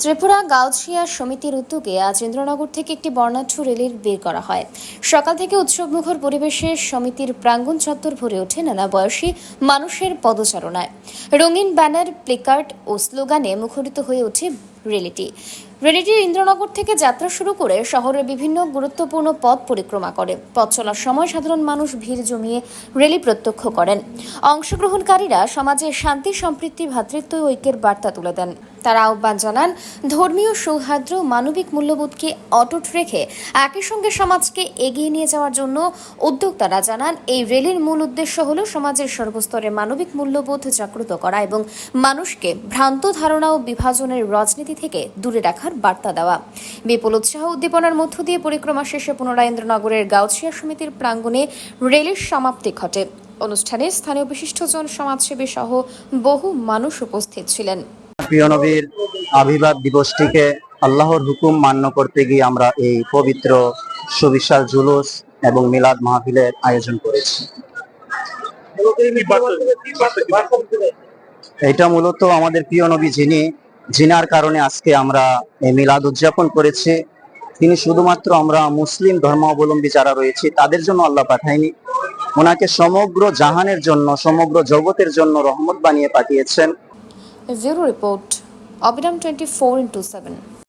ত্রিপুরা গাউছিয়া সমিতির উদ্যোগে আজ ইন্দ্রনগর থেকে একটি বর্ণাঢ্য র্যালি বের করা হয়। সকাল থেকে উৎসবমুখর পরিবেশে সমিতির প্রাঙ্গণ চত্বর ভরে ওঠে নানা বয়সী মানুষের পদচারণায়। রঙিন ব্যানার, প্লেকার্ড ও স্লোগানে মুখরিত হয়ে ওঠে র্যালিটি। ইন্দ্রনগর থেকে যাত্রা শুরু করে শহরের বিভিন্ন গুরুত্বপূর্ণ পথ পরিক্রমা করে। পথ চলার সময় সাধারণ মানুষ ভিড় জমিয়ে র্যালি প্রত্যক্ষ করেন। অংশগ্রহণকারীরা সমাজে শান্তি, সম্প্রীতি, ভ্রাতৃত্ব ও ঐক্যের বার্তা তুলে দেন। তারা আহ্বান জানান, ধর্মীয় সৌহার্দ্য, মানবিক মূল্যবোধকে অটুট রেখে একই সঙ্গে সমাজকে এগিয়ে নিয়ে যাওয়ার জন্য। উদ্যোক্তারা জানান, এই র্যালির মূল উদ্দেশ্য হল সমাজের সর্বস্তরে মানবিক মূল্যবোধ জাগ্রত করা এবং মানুষকে ভ্রান্ত ধারণা ও বিভাজনের রাজনীতি থেকে দূরে রাখার বার্তা দেওয়া। বিপুল উৎসাহ উদ্দীপনার মধ্য দিয়ে পরিক্রমা শেষে পুনরায় ইন্দ্রনগরের গাউছিয়া সমিতির প্রাঙ্গণে র্যালির সমাপ্তি ঘটে। অনুষ্ঠানে স্থানীয় বিশিষ্টজন, সমাজসেবী সহ বহু মানুষ উপস্থিত ছিলেন। প্রিয় নবীর আবির্ভাব দিবসটিকে আল্লাহর হুকুম মান্য করতে গিয়ে আমরা এই পবিত্র সুবিশাল জুলুস এবং মিলাদ মাহফিলের আয়োজন করেছি। এটা মূলত আমাদের প্রিয় নবী জিনার কারণে আজকে আমরা এই মিলাদ উদযাপন করেছি। তিনি শুধুমাত্র আমরা মুসলিম ধর্মাবলম্বী যারা রয়েছে তাদের জন্য আল্লাহ পাঠায়নি, ওনাকে সমগ্র জাহানের জন্য, সমগ্র জগতের জন্য রহমত বানিয়ে পাঠিয়েছেন। ব্যুরো রিপোর্ট, অবিরাম 24x7।